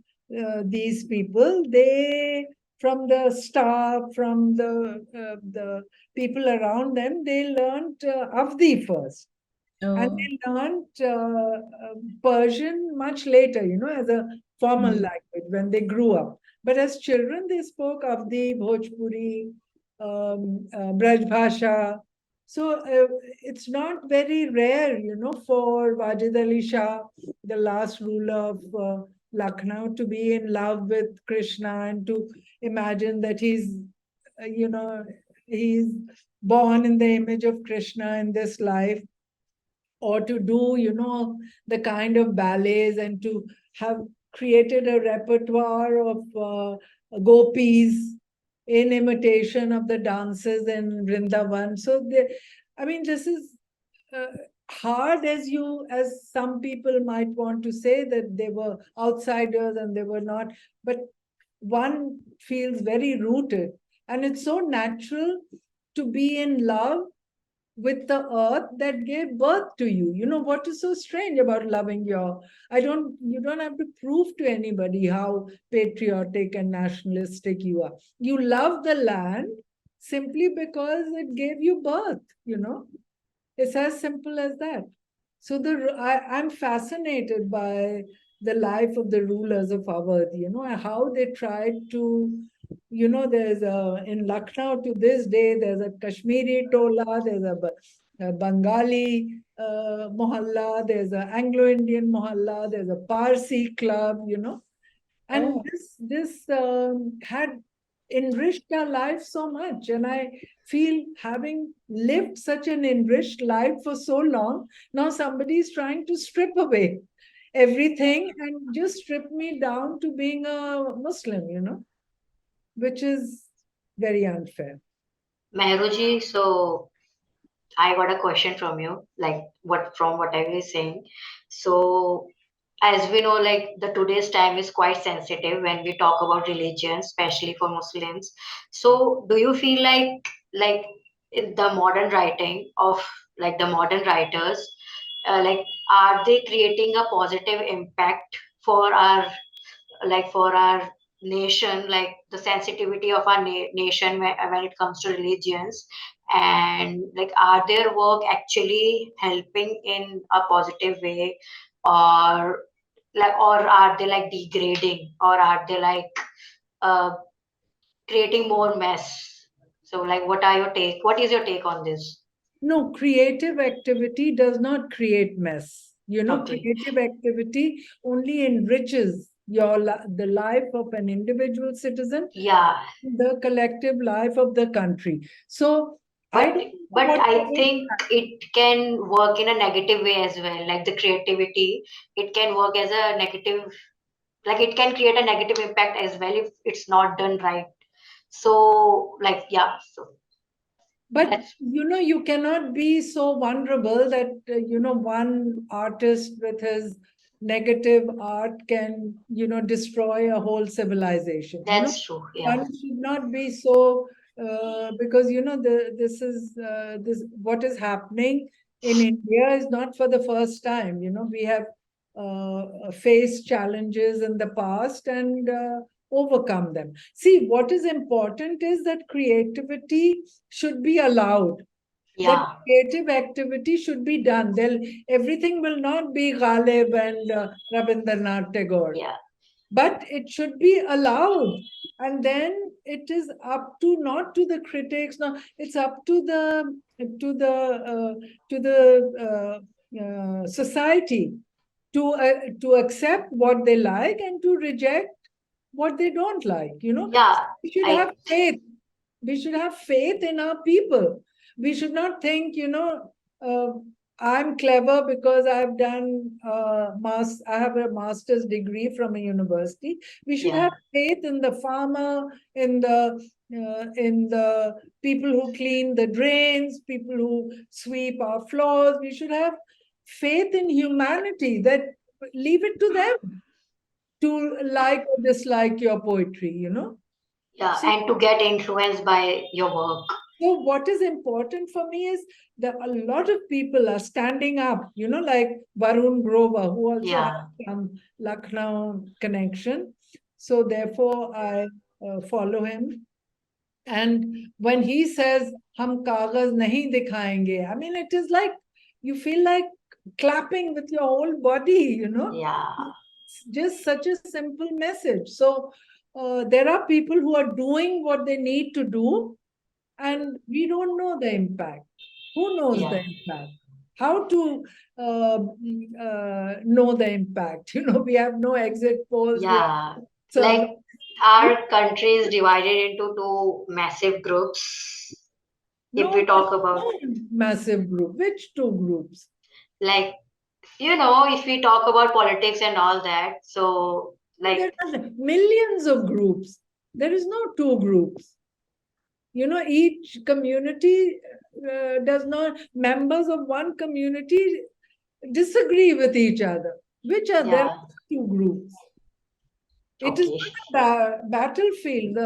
these people, they from the staff, from the people around them, they learned Avdi first, and Oh. they learned Persian much later, as a formal Mm. language when they grew up. But as children, they spoke Avdi, Bhojpuri, Braj Bhasha. So it's not very rare, for Wajid Ali Shah, the last ruler of Lucknow, to be in love with Krishna and to imagine that he's born in the image of Krishna in this life, or to do, the kind of ballets and to have created a repertoire of gopis in imitation of the dances in Vrindavan. So this is hard as some people might want to say that they were outsiders and they were not, but one feels very rooted. And it's so natural to be in love with the earth that gave birth to you. What is so strange about loving you don't have to prove to anybody how patriotic and nationalistic you are. You love the land simply because it gave you birth. It's as simple as that. So I'm fascinated by the life of the rulers of Awadh, how they tried to, there's in Lucknow to this day, there's a Kashmiri tola, there's a Bengali mohalla, there's an Anglo-Indian mohalla, there's a Parsi club, and Oh. this had enriched our life so much. And I feel, having lived such an enriched life for so long, now somebody is trying to strip away everything and just strip me down to being a Muslim, which is very unfair. Mehru ji, so I got a question from you, like what I was saying. So as we know, like the today's time is quite sensitive when we talk about religion, especially for Muslims. So do you feel like in the modern writing of like the modern writers, like are they creating a positive impact for our for our nation, like the sensitivity of our nation when it comes to religions, and like are their work actually helping in a positive way, or or are they like degrading, or are they like uh, creating more mess? So like what is your take on this? No, creative activity does not create mess. Okay. Creative activity only enriches the life of an individual citizen, Yeah, the collective life of the country. So I but don't know what I think it can work in a negative way as well. Like the creativity, it can work as a negative, like it can create a negative impact as well if it's not done right. So like yeah, so But that's you cannot be so vulnerable that one artist with his negative art can destroy a whole civilization. true. Yeah, One should not be so because this what is happening in India is not for the first time. We have faced challenges in the past and overcome them. See, what is important is that creativity should be allowed. That yeah, creative activity should be done. Everything will not be Ghalib and Rabindranath Tagore, yeah, but it should be allowed. And then it is up to, not to the critics, no, it's up to the society to accept what they like and to reject what they don't like. yeah. We should I have faith. We should have faith in our people. We should not think, uh, I'm clever because I've done I have a master's degree from a university. We should yeah, have faith in the farmer, in the people who clean the drains, people who sweep our floors. We should have faith in humanity, that leave it to them to like or dislike your poetry. yeah, So, and to get influenced by your work. so what is important for me is that a lot of people are standing up, like Varun Grover, who also has Yeah, some Lucknow connection. So therefore, I follow him. And when he says, "Hum kagaz nahi dikhayenge," I mean, it is like you feel like clapping with your whole body. yeah, It's just such a simple message. So there are people who are doing what they need to do, and we don't know the impact. Who knows Yeah. the impact? How to know the impact? We have no exit polls. Yeah. So Like our country is divided into two massive groups. If no, we talk about, no massive group. Which two groups? like, if we talk about politics and all that, so like, There are millions of groups. There is no two groups. Each community does not, members of one community disagree with each other. There yeah, are two groups. It is okay, not a battlefield.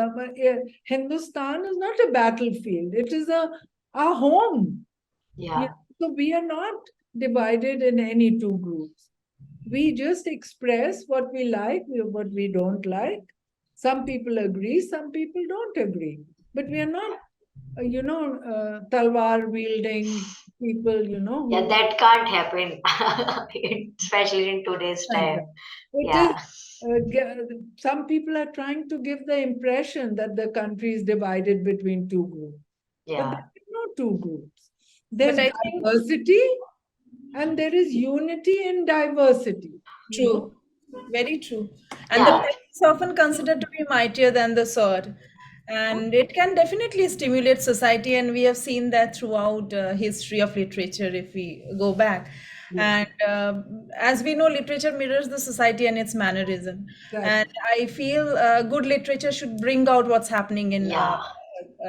Hindustan is not a battlefield. It is a home. yeah, So we are not divided in any two groups. We just express what we like, what we don't like. Some people agree, some people don't agree. But we are not, talwar wielding people, yeah, who that can't happen, especially in today's like time. that. It is, Yeah, some people are trying to give the impression that the country is divided between two groups. But yeah, there is no two groups. But There's I think diversity and there is unity in diversity. true, very true. And the yeah, pen is often considered to be mightier than the sword. And it can definitely stimulate society, and we have seen that throughout history of literature if we go back. Yes, And as we know, literature mirrors the society and its mannerism. And exactly. I feel good literature should bring out what's happening in yeah,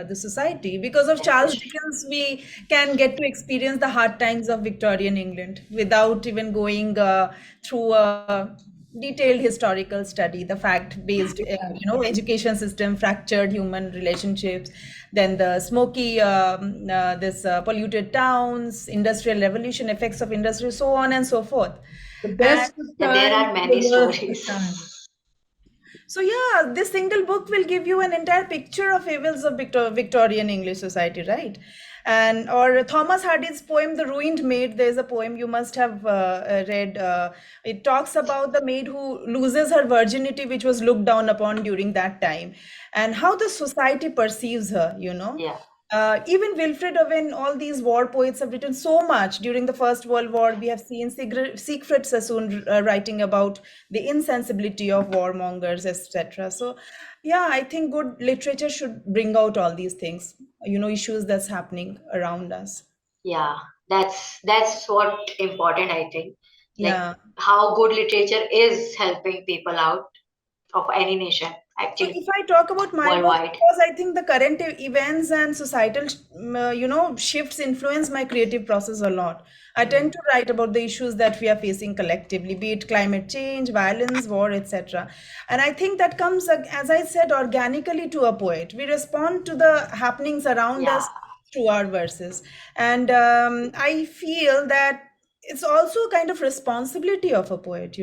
the society. Because of Charles especially, Dickens, we can get to experience the hard times of Victorian England without even going through a detailed historical study. The fact-based, Exactly. education system, fractured human relationships, then the smoky, this polluted towns, industrial revolution, effects of industry, so on and so forth. The And best of yeah, there times, are the many worst of stories. times. so yeah, this single book will give you an entire picture of evils of Victorian English society, right? And or Thomas Hardy's poem "The Ruined Maid." There's a poem you must have read. It talks about the maid who loses her virginity, which was looked down upon during that time, and how the society perceives her. Yeah, Even Wilfred Owen, all these war poets have written so much during the First World War. We have seen Siegfried Sassoon writing about the insensibility of warmongers, etc. So, yeah, I think good literature should bring out all these things, issues that's happening around us. yeah, that's what important, I think. Like Yeah. how good literature is helping people out of any nation, So actually, if I talk about my work, worldwide. because I think the current events and societal, shifts influence my creative process a lot. I Mm, tend to write about the issues that we are facing collectively, be it climate change, violence, war, etc. And I think that comes, as I said, organically to a poet. We respond to the happenings around yeah, us through our verses. And I feel that it's also a kind of responsibility of a poet,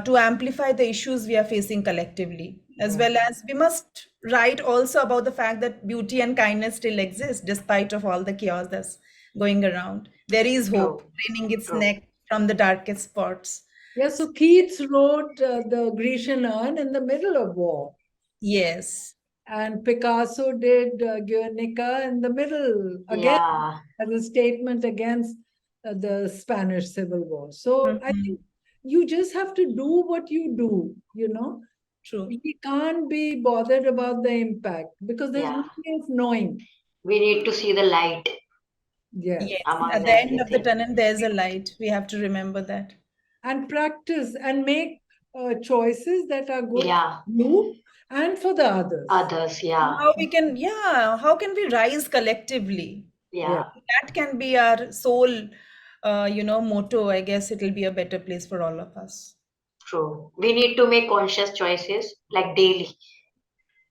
to amplify the issues we are facing collectively, as mm, well as we must write also about the fact that beauty and kindness still exist despite of all the chaos that's going around. There is hope true, craning its true. neck from the darkest spots. Yeah, so Keats wrote the Grecian urn in the middle of war, Yes. and Picasso did Guernica in the middle, again, Yeah, as a statement against the Spanish Civil War. So I Mhm. think you just have to do what you do. True. We can't be bothered about the impact because there's yeah. no way of knowing. We need to see the light Yes. Yes. among At the end of the everything. tunnel, there's a light. We have to remember that. And practice and make choices that are good for Yeah, you and for the others. others, And yeah, how can we rise collectively? Yes, yeah, That can be our sole, motto. I guess it'll be a better place for all of us. true. We need to make conscious choices like daily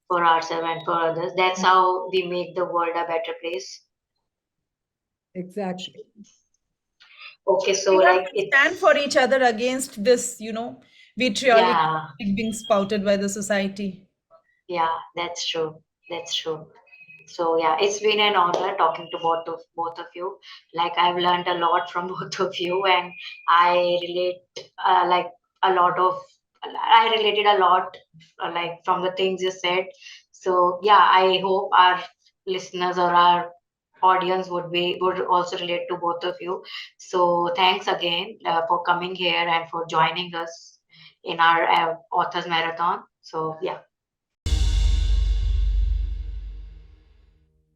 for ourselves and for others. That's how we make the world a better place. exactly. Okay, so We have like to stand for it's, each other against this, vitriolic yeah, being spouted by the society. yeah, that's true. That's true. So yeah, it's been an honor talking to both of you. Like I've learned a lot from both of you, and I relate like a lot of I related a lot like from the things you said. So yeah, I hope our listeners or our audience would also relate to both of you. So thanks again for coming here and for joining us in our authors marathon. So yeah.